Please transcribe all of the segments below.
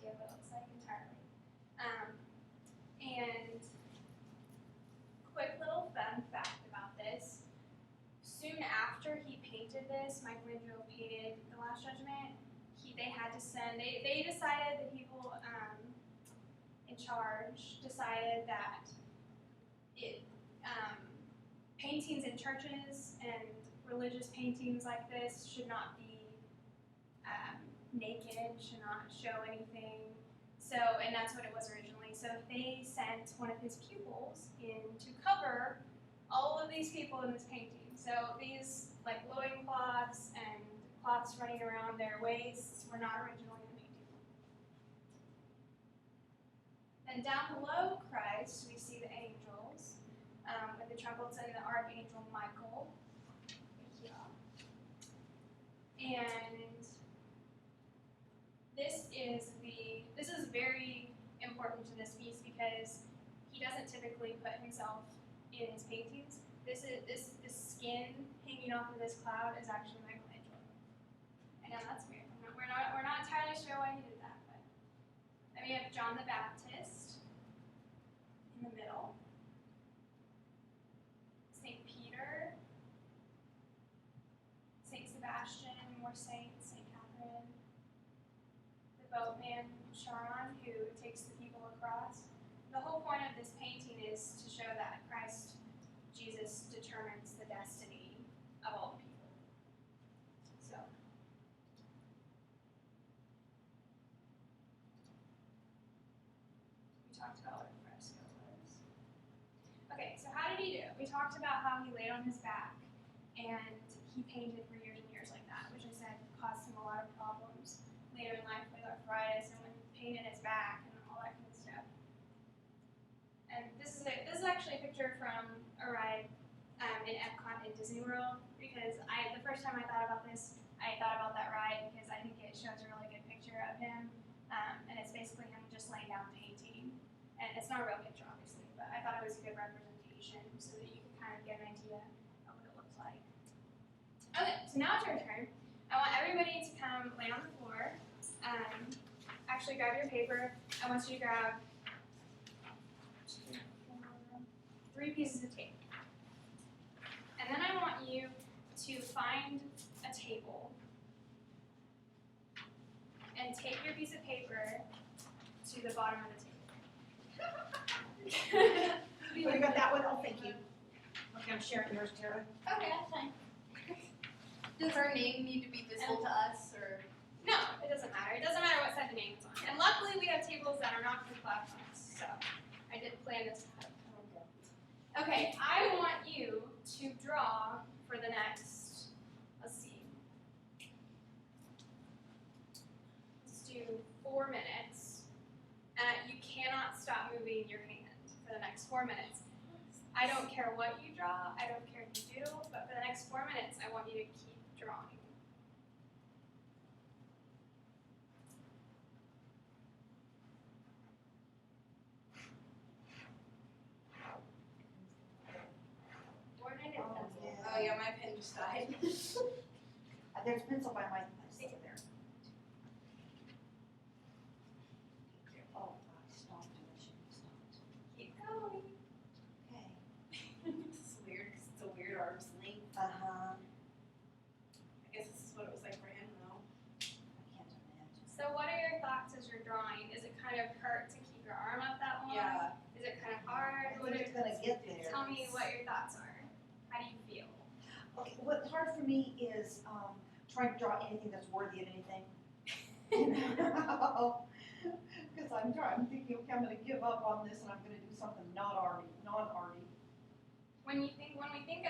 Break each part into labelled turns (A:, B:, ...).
A: idea of what it looks like entirely. And quick little fun fact about this. Soon after he painted this, Michelangelo painted The Last Judgment, they had to send, they decided, the people in charge decided that paintings in churches and religious paintings like this should not be naked, should not show anything. So, and that's what it was originally. So they sent one of his pupils in to cover all of these people in this painting. So these like loincloths and cloths running around their waists were not originally in the painting. Then down below Christ, we see the angels with the trumpets and the archangel Michael. And this is very important to this piece because he doesn't typically put himself in his paintings. This skin hanging off of this cloud is actually Michelangelo. I know that's weird. We're not entirely sure why he did that, but then we have John the Baptist in the middle. St. Peter, St. Sebastian, more saints, St. Catherine, the boatman Charon, who takes the people across. The whole point of this painting is to show that Christ, Jesus, determines the destiny of all the people. So, we talked about what a fresco was. Okay, so how did he do? We talked about how he laid on his back and he painted for years and years like that, which I said caused him a lot of problems later in life with arthritis and when he painted his back and all that kind of stuff. And this is actually a picture from a ride in Epcot in Disney World because the first time I thought about this, I thought about that ride because I think it shows a really good picture of him, and it's basically him just laying down painting. And it's not a real picture, obviously, but I thought it was a good representation so that you can kind of get an idea of what it looks like. Okay, so now it's your turn. I want everybody to come lay on the floor. Actually, grab your paper. I want you to grab 3 pieces of tape. And then I want you to find a table and take your piece of paper to the bottom of the table.
B: We got that one? Oh, thank you. Okay, I'm sharing yours, Tara.
A: Okay, that's fine.
C: Does our name need to be visible to us, or?
A: No, it doesn't matter. It doesn't matter what side the name is on. And luckily we have tables that are not for platforms, so I did plan this ahead. Okay, I want you to draw for the next, let's see. Let's do 4 minutes. You cannot stop moving your hand for the next 4 minutes. I don't care what you draw, I don't care if you doodle, but for the next 4 minutes, I want you to keep drawing.
C: Oh yeah, my pen just died.
B: There's a pencil by my stick there. Oh, I stopped. I shouldn't have stopped.
A: Keep going.
B: Okay.
C: This is weird because it's a weird arm's length.
B: Uh-huh.
C: I guess this is what it was like for him though.
B: I can't imagine.
A: So what are your thoughts as you're drawing? Is it kind of hurt to keep your arm up that long?
C: Yeah.
A: Is it kind of hard?
B: I think it's gonna get there.
A: Tell me what your thoughts are. How do you feel?
B: Okay, what's hard for me is trying to draw anything that's worthy of anything. Because I'm thinking, okay, I'm going to give up on this and I'm going to do something non-arty.
A: When we think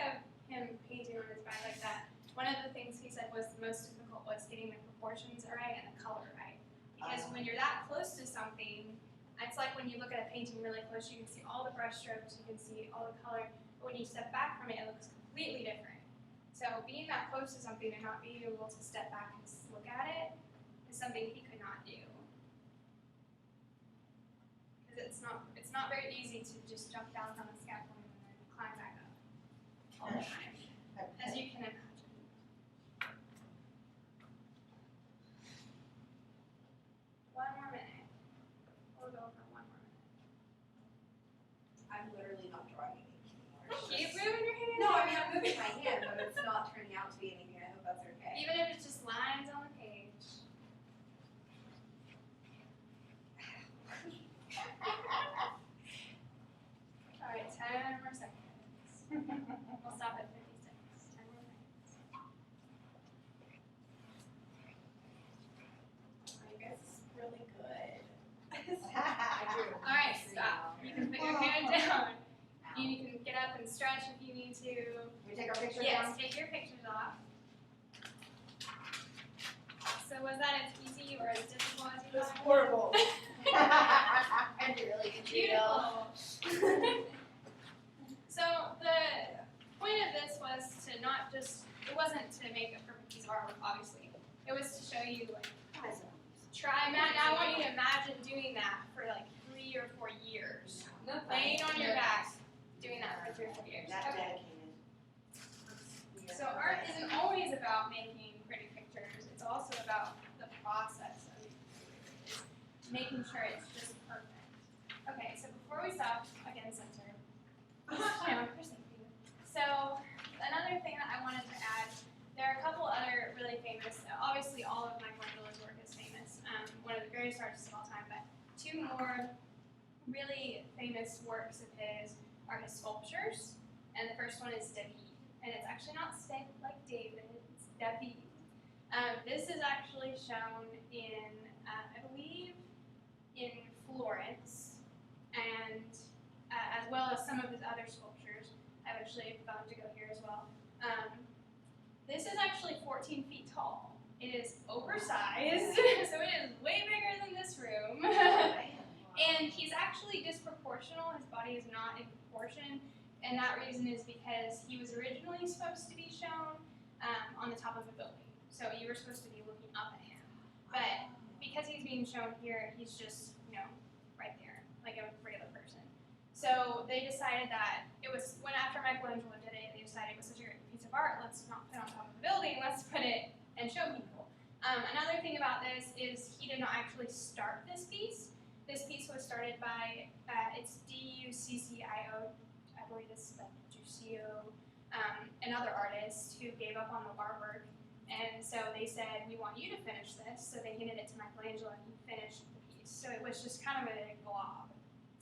A: of him painting on his back like that, one of the things he said was the most difficult was getting the proportions right and the color right. Because when you're that close to something, it's like when you look at a painting really close, you can see all the brush strokes, you can see all the color, but when you step back from it, it looks completely different. So being that close to something and not being able to step back and look at it is something he could not do. Because it's not very easy to just jump down from the scaffolding and then climb back up all the time, as you can imagine. One more minute.
C: drawing anything anymore.
A: Keep moving your hand.
C: No, I mean I'm moving my hand, but it's not turning out to be anything. I hope that's okay.
A: Even if it's just lines on the page. Alright, 10 more seconds. We'll stop at 56. 10 more seconds. Oh, you guys is really good. Alright, stop. You can put your hand down. You can get up and stretch if you need to.
B: We take our picture
A: Yes,
B: down?
A: take your pictures off. So was that as easy or as difficult as you
B: It was
A: thought?
B: horrible.
C: I did really good.
A: Beautiful. So the point of this was to not just, it wasn't to make a perfect piece of artwork, obviously. It was to show you, like, try, Matt, now I want you to imagine doing that for like 3 or 4 years. Laying on your back, doing that for 3 or 4 years.
B: That
A: Okay.
B: dedicated.
A: So art isn't always about making pretty pictures. It's also about the process of making sure it's just perfect. Okay, so before we stop, again, censor. So another thing that I wanted to add, there are a couple other really famous, obviously all of Michelangelo's work is famous, one of the greatest artists of all time, but 2 more really famous works of his are his sculptures, and the first one is David. And it's actually not spelled like David, it's David. This is actually shown in, I believe, in Florence, and as well as some of his other sculptures. I've actually found to go here as well. This is actually 14 feet tall. It is oversized, so it is way bigger than this room. And he's actually disproportional. His body is not in proportion. And that reason is because he was originally supposed to be shown on the top of a building. So you were supposed to be looking up at him. But because he's being shown here, he's just, right there, like a regular person. So they decided that it was, when after Michelangelo did it, they decided it was such a great piece of art, let's not put it on top of the building, let's put it and show people. Another thing about this is he did not actually start this piece. This piece was started by, it's Duccio, I believe it's Duccio, another artist who gave up on the artwork. And so they said, we want you to finish this. So they handed it to Michelangelo and he finished the piece. So it was just kind of a blob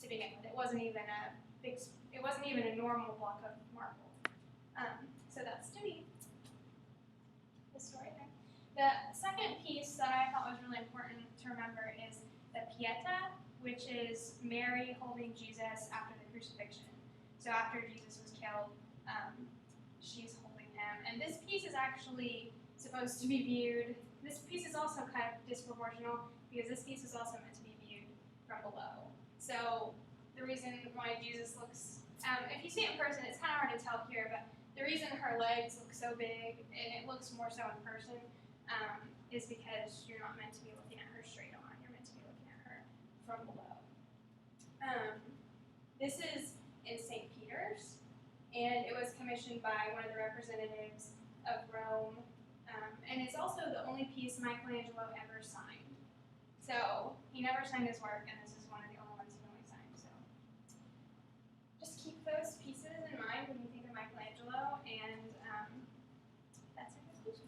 A: to begin with. It wasn't even a normal block of marble. So that's to me. This story there. The second piece that I thought was really important to remember is the Pietà, which is Mary holding Jesus after the crucifixion. So after Jesus was killed, she's holding him. And this piece is actually supposed to be viewed, this piece is also kind of disproportional because this piece is also meant to be viewed from below. So the reason why Jesus looks, if you see it in person, it's kind of hard to tell here, but the reason her legs look so big, and it looks more so in person, is because you're not meant to be looking at her straight on. You're meant to be looking at her from below. This is in St. Peter's, and it was commissioned by one of the representatives of Rome, and it's also the only piece Michelangelo ever signed. So he never signed his work, and this is one of the only ones he only signed. So just keep those pieces in mind when you think of Michelangelo, and that's our conclusion.